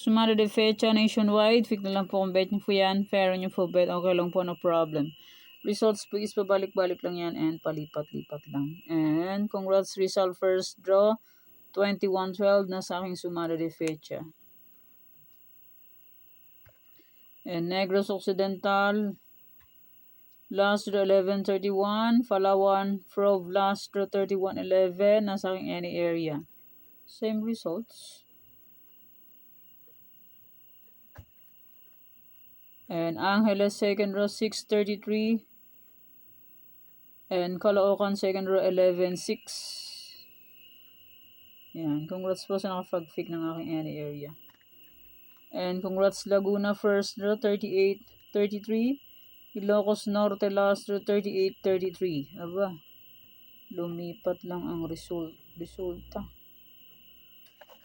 Sumada de fecha nationwide, fix na lang po kung bet nyo po yan. Fair nyo po bet, okay lang po, no problem. Results po is pabalik-balik lang yan and palipat-lipat lang. And congrats result first draw, 21-12 na sa aking sumada de fecha. And Negros Occidental, last draw 11-31, Palawan, Frov last draw 31-11, nasa aking any area. Same results. And Angeles second row 6-33. And Caloocan second row 11-6. Yan. Congrats po sa nakapag-pick ng aking any area. And congrats Laguna first row 38-33. Ilocos Norte last row 38-33. Aba, lumipat lang ang resulta.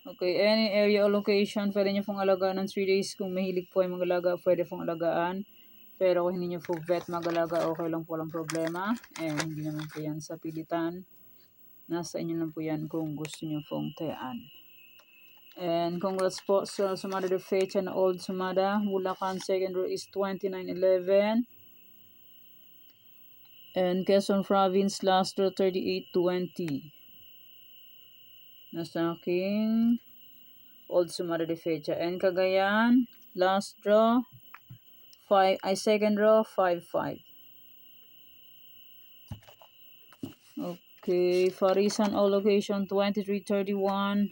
Okay, any area or location, pwede nyo pong alagaan ng 3 days. Kung mahilig po ay mag-alaga, pwede pong alagaan. Pero kung hindi nyo po bet mag-alaga, okay lang po, walang problema. Hindi naman po yan sa pilitan. Nasa inyo lang po yan kung gusto nyo pong tayaan. And congrats po sa sumada de fecha na old sumada. Bulacan second row is 29-11. And Quezon Province last row 38-20. Nasa aking old sumada de fecha. And Cagayan last draw second row 5-5. Okay, Farisan all location 23-31,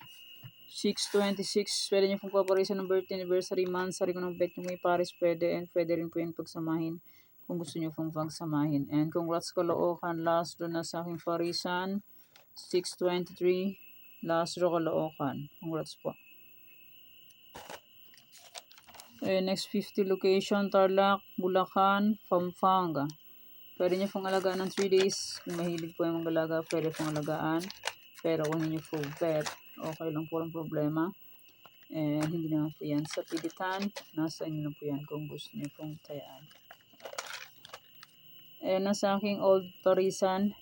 6-26. Pwede nyo pong paparisan ng birthday anniversary month. Sari ko ng bet nyo may Paris pwede. And pwede rin po yun pagsamahin kung gusto nyo pong pagsamahin. And congrats Caloocan. Last draw na sa aking Farisan 6-23. Last draw Caloocan. Congrats po. Next 50 location Tarlac, Bulacan, Pampanga. Pwede nyo pong alagaan ng 3 days. Kung mahilig po yung mag-alaga, pwede pong alagaan. Pero kung hindi nyo po bet, okay lang po ang problema. Hindi naman po yan sa pilitan. Nasa inyo lang po yan kung gusto nyo pong tayaan. Nasa aking old Parisan,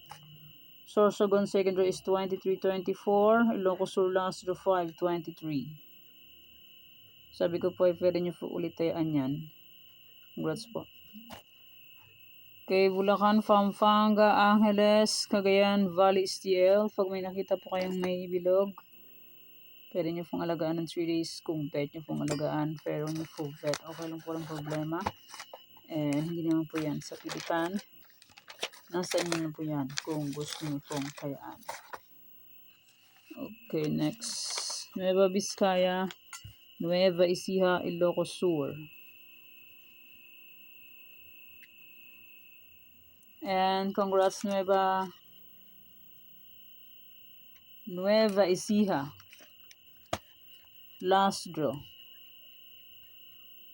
Sorsogon second row is 23-24. Ilocos Sur last row 5-23. Sabi ko po ay pwede nyo po ulit tayaan yan. Congrats po. Okay, Bulacan, Pampanga, Angeles, Cagayan, Valley, STL. Pag may nakita po kayong may bilog, pwede nyo pong alagaan ng 3 days kung bet nyo pong alagaan. Pero nyo po bet, okay lang po lang problema. Hindi naman po yan sa pilitan. Nasa inyo na po yan kung gusto nyo pong kayaan. Okay, next. Nueva Vizcaya, Nueva Ecija, Ilocos Sur. And congrats Nueva Ecija. Last draw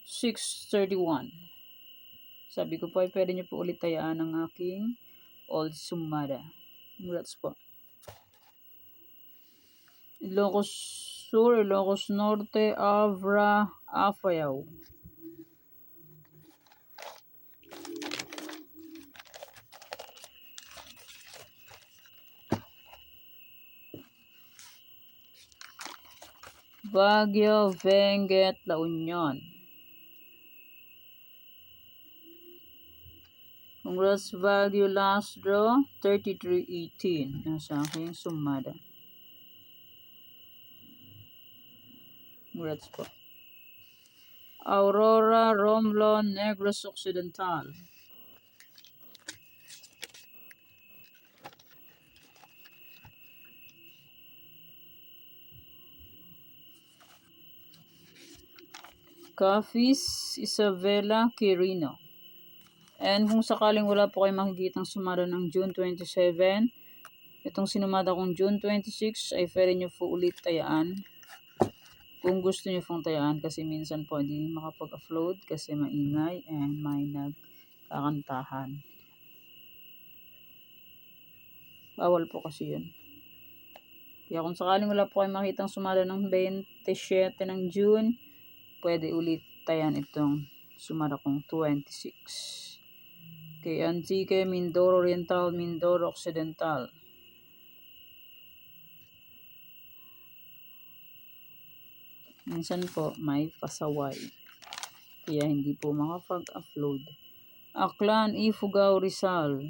6-31. Sabi ko po ay pwede nyo po ulit tayaan ang aking old sumada. Congrats po. Ilocos Sur, Ilocos Norte, Avra, Apayao. Baguio, Benguet, La Union. Congrats Baguio last draw 33-18 nasa aking sumada. Congrats po. Aurora, Romblon, Negros Occidental. Cafis, Isabela, Quirino. And kung sakaling wala po kayo makikitang sumada ng June 27, itong sinumada kong June 26 ay pwede nyo po ulit tayaan. Kung gusto nyo pong tayaan kasi minsan po hindi makapag-upload kasi maingay and may nagkakantahan. Bawal po kasi yun. Kaya kung sakaling wala po kayo makitang sumada ng 27 ng June, pwede ulit tayan itong sumada kong 26. Okay, Antique, Mindoro Oriental, Mindoro Occidental. Minsan po may pasaway. Kaya hindi po makapag-upload. Aklan, Ifugao, Rizal.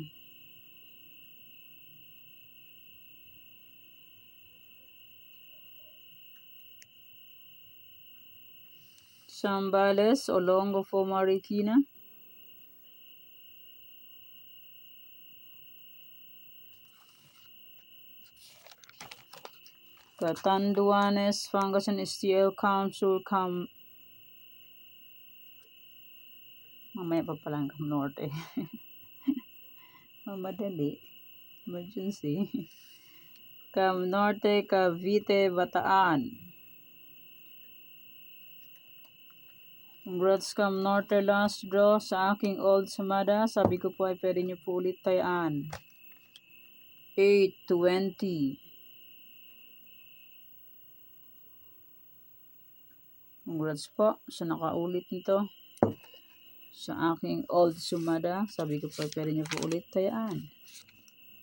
Zambales, Olongo po, Marikina. Catanduanes, Pangasinan, STL, Camsur, mamaya pa pala ang Norte. Mamadali. Emergency. Cam Norte, Cavite, Bataan. Congrats Cam Norte, last draw sa aking old Sumada. Sabi ko po ay pwede nyo po ulit tayaan. 820. Congrats po sa nakaulit nito. Sa aking old Sumada. Sabi ko po ay pwede nyo po ulit tayaan.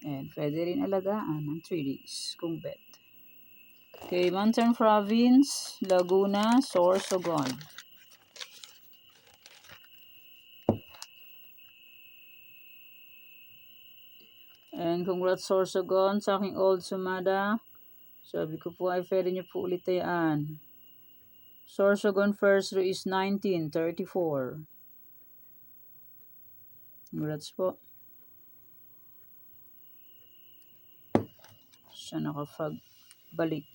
And pwede rin alagaan ng 3 days kung bet. Okay, Mountain Province, Laguna, Sorsogon. And congrats Sorsogon sa aking old Sumada. Sabi ko po ay pwede nyo po ulit tayaan. Sorsogon first row is 1934. Congrats po. Siya nakapagbalik.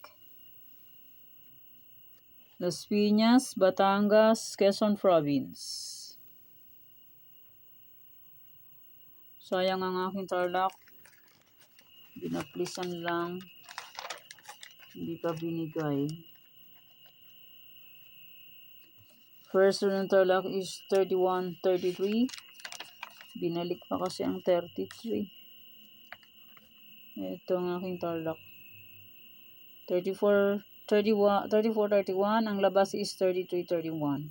Las Piñas, Batangas, Quezon Province. Sayang ang aking tarlac. Binaplisan lang. Hindi pa binigay. First row ng tarlac is 31-33. Binalik pa kasi ang 33. Ito ang aking tarlac. 34-31. Ang labas is 33-31.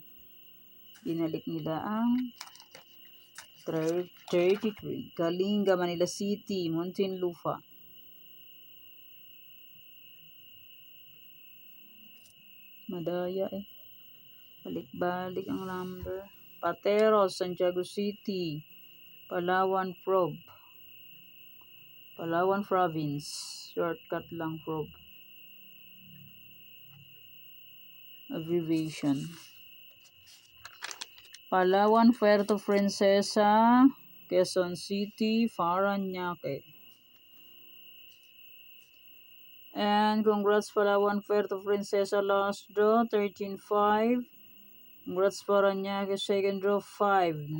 Binalik nila ang 33. Kalinga, Manila City, Muntinlupa. Madaya eh. Balik-balik ang number. Pateros, Santiago City, Palawan Province. Shortcut lang Prob. Abbreviation. Palawan, Puerto Princesa, Quezon City, Parañaque. And congrats Palawan, Puerto Princesa, last draw 13-5. Congrats Parañaque, second draw 5-9.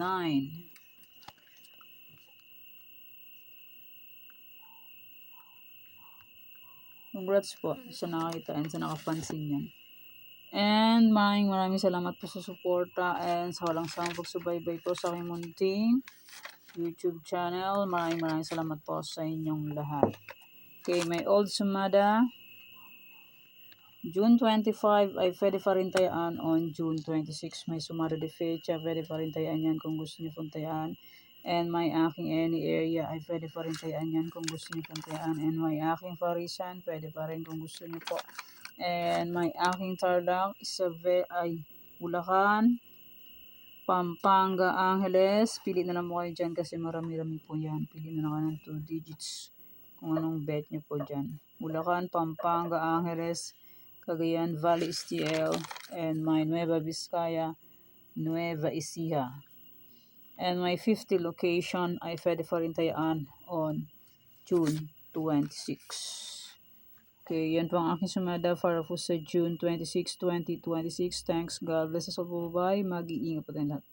Congrats po sa nakakita and sa nakapansin yan. And maraming salamat po sa suporta and sa walang sawang pagsubaybay po sa aking munting YouTube channel. Maraming salamat po sa inyong lahat. Okay, may old Sumada. June 25 ay pwede pa rin tayaan. On June 26 may Sumada de Fecha. Pwede pa rin tayaan yan kung gusto niyo pong tayaan. And may aking any area ay pwede pa rin tayaan yan kung gusto niyo pong tayaan. And may aking Parisan pwede pa rin kung gusto niyo po. And may aking Tarlac, ay Bulacan, Pampanga, Angeles. Pili na lang mo kayo dyan kasi marami-rami po yan. Pili na lang ng 2 digits kung anong bet nyo po dyan. Bulacan, Pampanga, Angeles, Cagayan Valley, STL, and my Nueva Vizcaya, Nueva Ecija. And my 50 location ay pwede pa rin tayaan on June 26. Okay, yan po ang aking sumada para po sa June 26, 2026. Thanks. God bless us all po. Bye. Mag-iingat po tayo lahat.